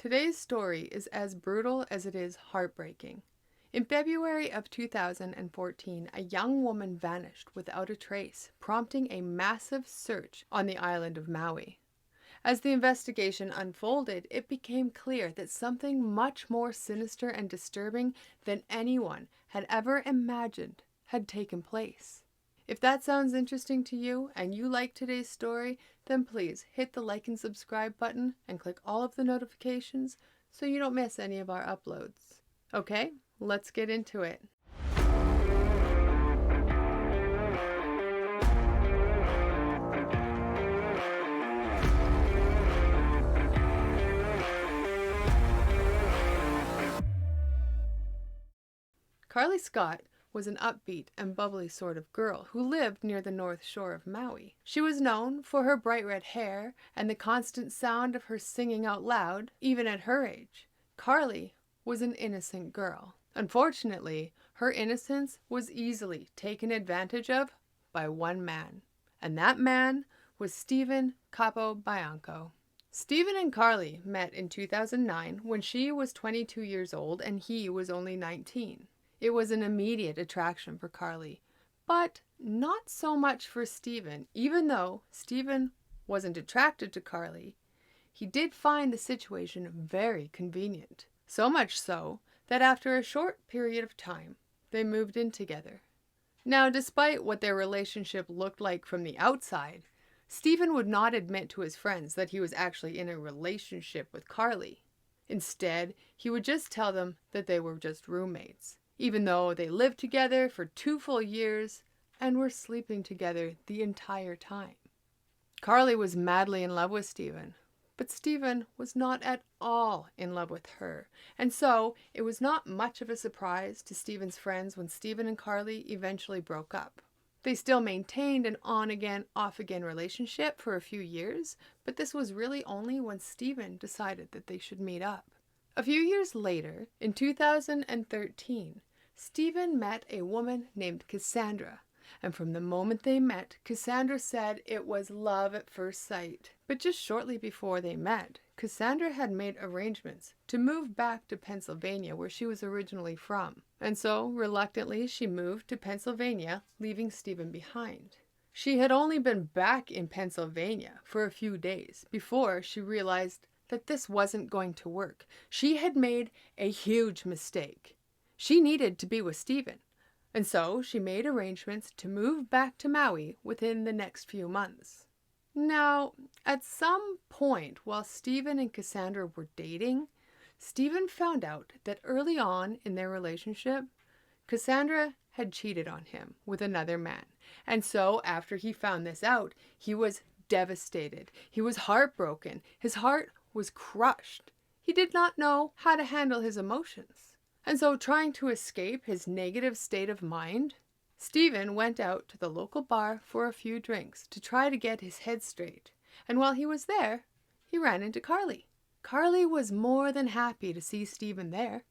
Today's story is as brutal as it is heartbreaking. In February of 2014, a young woman vanished without a trace, prompting a massive search on the island of Maui. As the investigation unfolded, it became clear that something much more sinister and disturbing than anyone had ever imagined had taken place. If that sounds interesting to you and you like today's story, then please hit the like and subscribe button and click all of the notifications so you don't miss any of our uploads. Okay, let's get into it. Carly Scott was an upbeat and bubbly sort of girl who lived near the north shore of Maui. She was known for her bright red hair and the constant sound of her singing out loud, even at her age. Carly was an innocent girl. Unfortunately, her innocence was easily taken advantage of by one man, and that man was Stephen Capobianco. Stephen and Carly met in 2009 when she was 22 years old and he was only 19. It was an immediate attraction for Carly, but not so much for Stephen. Even though Stephen wasn't attracted to Carly, he did find the situation very convenient. So much so that after a short period of time, they moved in together. Now, despite what their relationship looked like from the outside, Stephen would not admit to his friends that he was actually in a relationship with Carly. Instead, he would just tell them that they were just roommates, even though they lived together for 2 full years and were sleeping together the entire time. Carly was madly in love with Stephen, but Stephen was not at all in love with her, and so it was not much of a surprise to Stephen's friends when Stephen and Carly eventually broke up. They still maintained an on-again, off-again relationship for a few years, but this was really only when Stephen decided that they should meet up. A few years later, in 2013, Stephen met a woman named Cassandra, and from the moment they met, Cassandra said it was love at first sight. But just shortly before they met, Cassandra had made arrangements to move back to Pennsylvania, where she was originally from, and so reluctantly she moved to Pennsylvania, leaving Stephen behind. She had only been back in Pennsylvania for a few days before she realized that this wasn't going to work. She had made a huge mistake. She needed to be with Stephen, and so she made arrangements to move back to Maui within the next few months. Now, at some point while Stephen and Cassandra were dating, Stephen found out that early on in their relationship, Cassandra had cheated on him with another man. And so after he found this out, he was devastated. He was heartbroken. His heart was crushed. He did not know how to handle his emotions. And so, trying to escape his negative state of mind, Stephen went out to the local bar for a few drinks to try to get his head straight. And while he was there, he ran into Carly. Carly was more than happy to see Stephen there.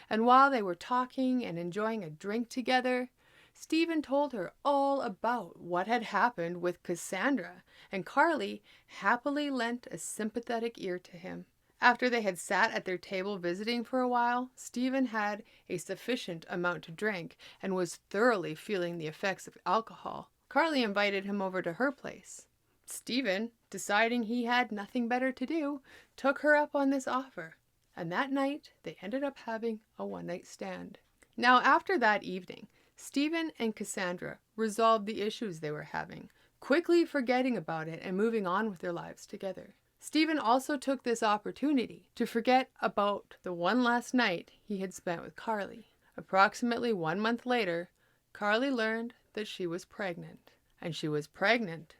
And while they were talking and enjoying a drink together, Stephen told her all about what had happened with Cassandra, and Carly happily lent a sympathetic ear to him. After they had sat at their table visiting for a while, Stephen had a sufficient amount to drink and was thoroughly feeling the effects of alcohol. Carly invited him over to her place. Stephen, deciding he had nothing better to do, took her up on this offer, and that night they ended up having a one-night stand. Now, after that evening, Stephen and Cassandra resolved the issues they were having, quickly forgetting about it and moving on with their lives together. Stephen also took this opportunity to forget about the one last night he had spent with Carly. Approximately 1 month later, Carly learned that she was pregnant, and she was pregnant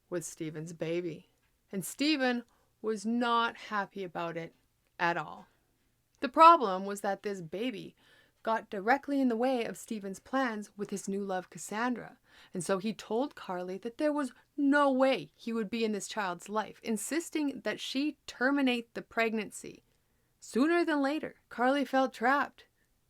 with Stephen's baby. And Stephen was not happy about it at all. The problem was that this baby got directly in the way of Stephen's plans with his new love, Cassandra. And so he told Carly that there was no way he would be in this child's life, insisting that she terminate the pregnancy sooner than later. Carly felt trapped.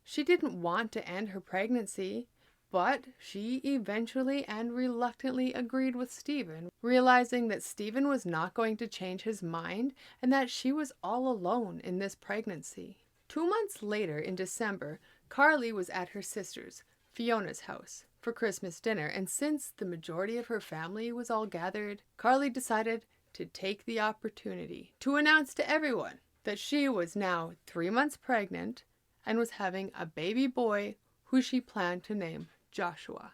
She didn't want to end her pregnancy, But she eventually and reluctantly agreed with Stephen, realizing that Stephen was not going to change his mind and that she was all alone in this pregnancy. 2 months later, in December, Carly was at her sister's, Fiona's house, for Christmas dinner, and since the majority of her family was all gathered, Carly decided to take the opportunity to announce to everyone that she was now 3 months pregnant and was having a baby boy who she planned to name Joshua.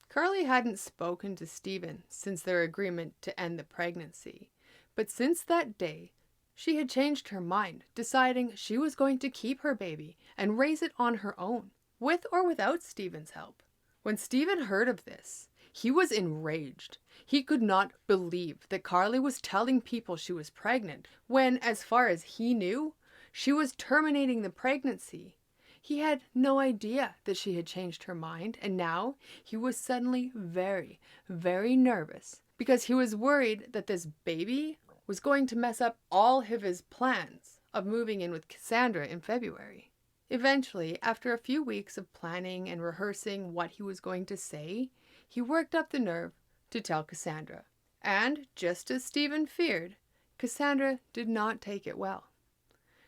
Carly hadn't spoken to Stephen since their agreement to end the pregnancy, but since that day, she had changed her mind, deciding she was going to keep her baby and raise it on her own, with or without Stephen's help. When Stephen heard of this, he was enraged. He could not believe that Carly was telling people she was pregnant when, as far as he knew, she was terminating the pregnancy. He had no idea that she had changed her mind, and now he was suddenly very, very nervous because he was worried that this baby was going to mess up all of his plans of moving in with Cassandra in February. Eventually, after a few weeks of planning and rehearsing what he was going to say, he worked up the nerve to tell Cassandra. And, just as Stephen feared, Cassandra did not take it well.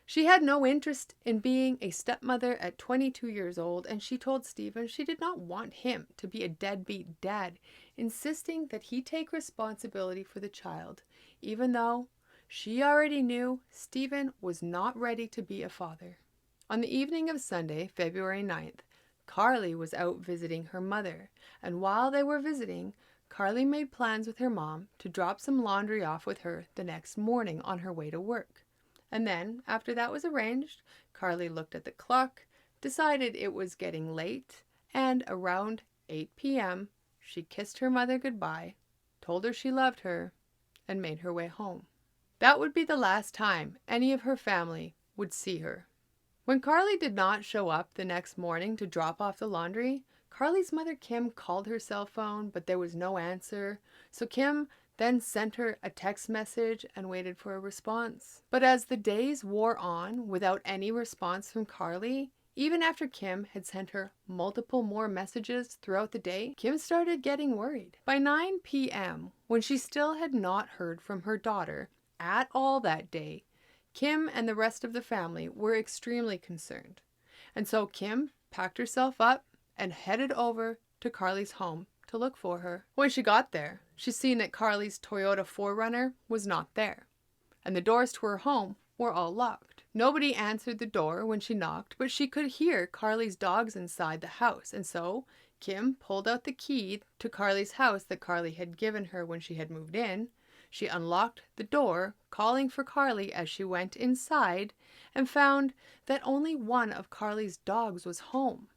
She had no interest in being a stepmother at 22 years old, and she told Stephen she did not want him to be a deadbeat dad, insisting that he take responsibility for the child, even though she already knew Stephen was not ready to be a father. On the evening of Sunday, February 9th, Carly was out visiting her mother, and while they were visiting, Carly made plans with her mom to drop some laundry off with her the next morning on her way to work. And then, after that was arranged, Carly looked at the clock, decided it was getting late, and around 8 p.m., she kissed her mother goodbye, told her she loved her, and made her way home. That would be the last time any of her family would see her. When Carly did not show up the next morning to drop off the laundry, Carly's mother Kim called her cell phone, but there was no answer, so Kim then sent her a text message and waited for a response. But as the days wore on without any response from Carly, even after Kim had sent her multiple more messages throughout the day, Kim started getting worried. By 9 p.m., when she still had not heard from her daughter at all that day, Kim and the rest of the family were extremely concerned. And so Kim packed herself up and headed over to Carly's home to look for her. When she got there, she seen that Carly's Toyota 4Runner was not there, and the doors to her home were all locked. Nobody answered the door when she knocked, but she could hear Carly's dogs inside the house, and so Kim pulled out the key to Carly's house that Carly had given her when she had moved in. She unlocked the door, calling for Carly as she went inside, and found that only one of Carly's dogs was home.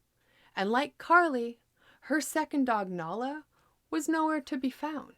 And like Carly, her second dog, Nala, was nowhere to be found.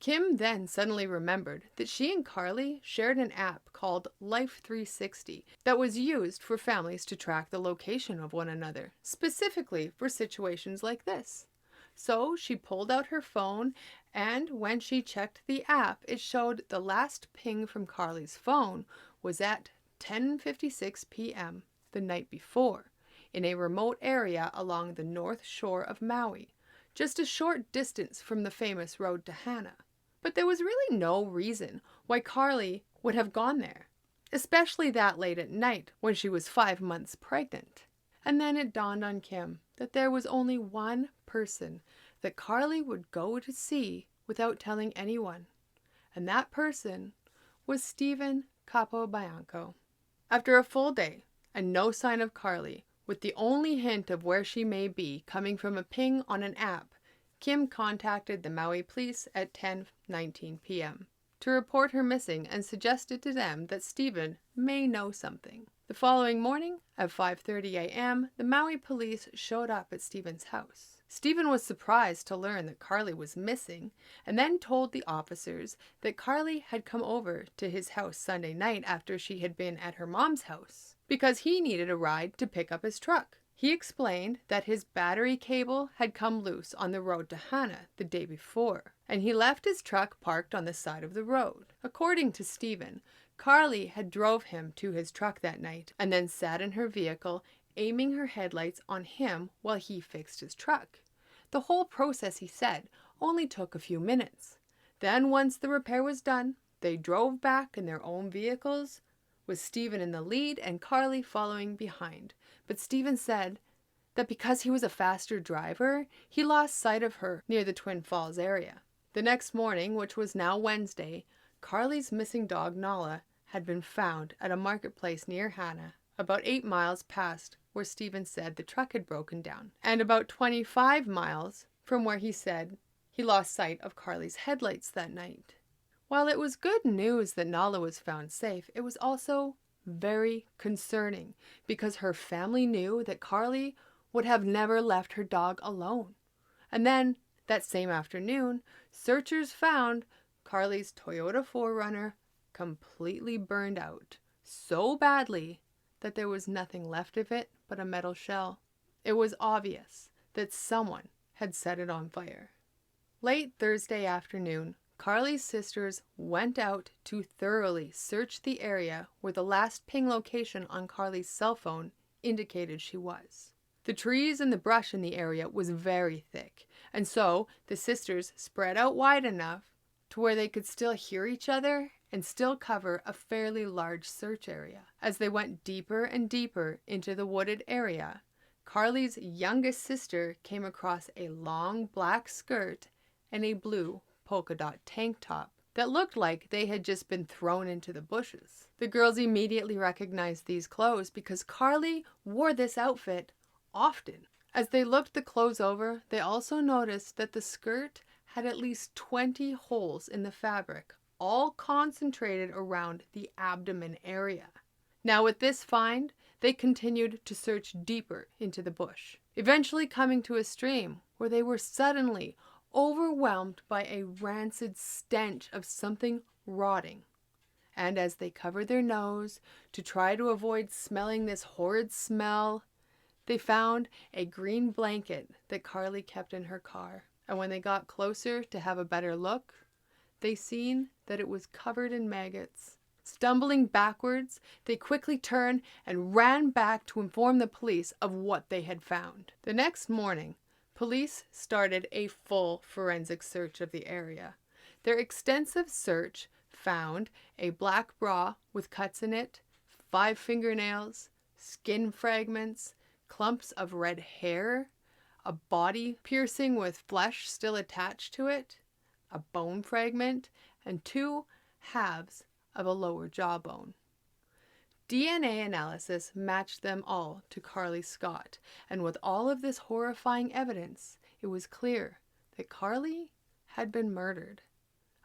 Kim then suddenly remembered that she and Carly shared an app called Life 360 that was used for families to track the location of one another, specifically for situations like this. So she pulled out her phone, and when she checked the app, it showed the last ping from Carly's phone was at 10:56 p.m. the night before, in a remote area along the north shore of Maui, just a short distance from the famous road to Hana. But there was really no reason why Carly would have gone there, especially that late at night when she was 5 months pregnant. And then it dawned on Kim that there was only one person that Carly would go to see without telling anyone, and that person was Stephen Capobianco. After a full day and no sign of Carly, with the only hint of where she may be coming from a ping on an app, Kim contacted the Maui police at 10:19 p.m. to report her missing and suggested to them that Stephen may know something. The following morning, at 5:30 a.m., the Maui police showed up at Stephen's house. Stephen was surprised to learn that Carly was missing, and then told the officers that Carly had come over to his house Sunday night after she had been at her mom's house, because he needed a ride to pick up his truck. He explained that his battery cable had come loose on the road to Hana the day before, and he left his truck parked on the side of the road. According to Stephen, Carly had drove him to his truck that night and then sat in her vehicle, aiming her headlights on him while he fixed his truck. The whole process, he said, only took a few minutes. Then once the repair was done, they drove back in their own vehicles, with Stephen in the lead and Carly following behind. But Stephen said that because he was a faster driver, he lost sight of her near the Twin Falls area. The next morning, which was now Wednesday, Carly's missing dog Nala had been found at a marketplace near Hannah, about 8 miles past where Stephen said the truck had broken down, and about 25 miles from where he said he lost sight of Carly's headlights that night. While it was good news that Nala was found safe, it was also very concerning because her family knew that Carly would have never left her dog alone. And then, that same afternoon, searchers found Carly's Toyota 4Runner completely burned out, so badly that there was nothing left of it but a metal shell. It was obvious that someone had set it on fire. Late Thursday afternoon, Carly's sisters went out to thoroughly search the area where the last ping location on Carly's cell phone indicated she was. The trees and the brush in the area was very thick, and so the sisters spread out wide enough to where they could still hear each other and still cover a fairly large search area. As they went deeper and deeper into the wooded area, Carly's youngest sister came across a long black skirt and a blue polka dot tank top that looked like they had just been thrown into the bushes. The girls immediately recognized these clothes because Carly wore this outfit often. As they looked the clothes over, they also noticed that the skirt had at least 20 holes in the fabric, all concentrated around the abdomen area. Now with this find, they continued to search deeper into the bush, eventually coming to a stream where they were suddenly overwhelmed by a rancid stench of something rotting. And as they covered their nose to try to avoid smelling this horrid smell, they found a green blanket that Carly kept in her car. And when they got closer to have a better look, they seen that it was covered in maggots. Stumbling backwards, they quickly turned and ran back to inform the police of what they had found. The next morning, police started a full forensic search of the area. Their extensive search found a black bra with cuts in it, 5 fingernails, skin fragments, clumps of red hair, a body piercing with flesh still attached to it, a bone fragment, and 2 halves of a lower jawbone. DNA analysis matched them all to Carly Scott, and with all of this horrifying evidence, it was clear that Carly had been murdered.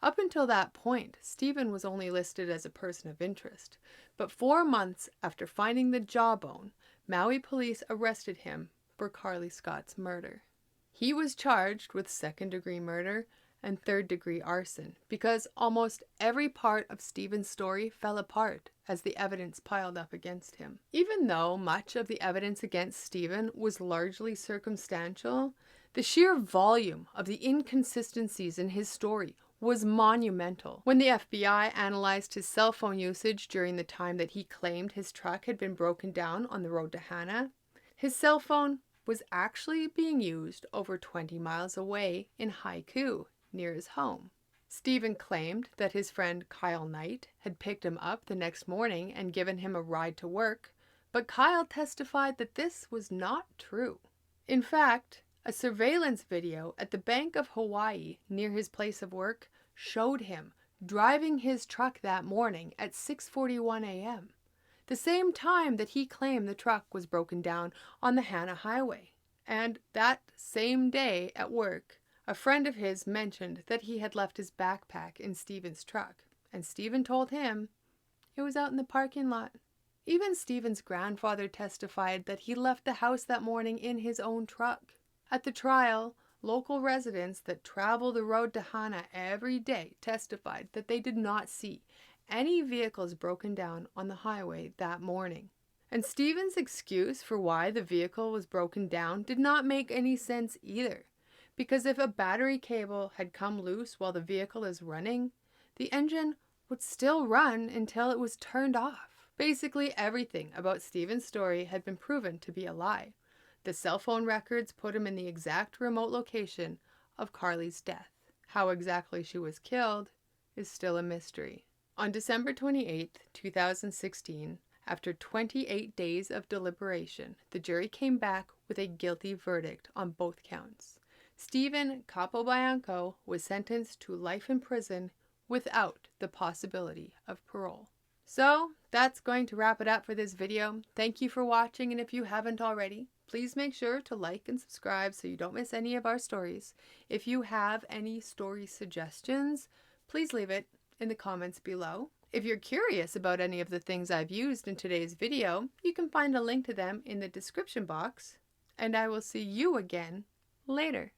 Up until that point, Stephen was only listed as a person of interest, but 4 months after finding the jawbone, Maui police arrested him for Carly Scott's murder. He was charged with 2nd-degree murder and 3rd-degree arson because almost every part of Stephen's story fell apart as the evidence piled up against him. Even though much of the evidence against Stephen was largely circumstantial, the sheer volume of the inconsistencies in his story was monumental. When the FBI analyzed his cell phone usage during the time that he claimed his truck had been broken down on the road to Hannah, his cell phone was actually being used over 20 miles away in Haiku, near his home. Stephen claimed that his friend Kyle Knight had picked him up the next morning and given him a ride to work, but Kyle testified that this was not true. In fact, a surveillance video at the Bank of Hawaii near his place of work showed him driving his truck that morning at 6:41 a.m., the same time that he claimed the truck was broken down on the Hannah Highway. And that same day at work, a friend of his mentioned that he had left his backpack in Stephen's truck, and Stephen told him it was out in the parking lot. Even Stephen's grandfather testified that he left the house that morning in his own truck. At the trial, local residents that travel the road to Hannah every day testified that they did not see any vehicles broken down on the highway that morning. And Stephen's excuse for why the vehicle was broken down did not make any sense either, because if a battery cable had come loose while the vehicle is running, the engine would still run until it was turned off. Basically everything about Stephen's story had been proven to be a lie. The cell phone records put him in the exact remote location of Carly's death. How exactly she was killed is still a mystery. On December 28, 2016, after 28 days of deliberation, the jury came back with a guilty verdict on both counts. Stephen Capobianco was sentenced to life in prison without the possibility of parole. So that's going to wrap it up for this video. Thank you for watching, and if you haven't already, please make sure to like and subscribe so you don't miss any of our stories. If you have any story suggestions, please leave it in the comments below. If you're curious about any of the things I've used in today's video, you can find a link to them in the description box, and I will see you again later.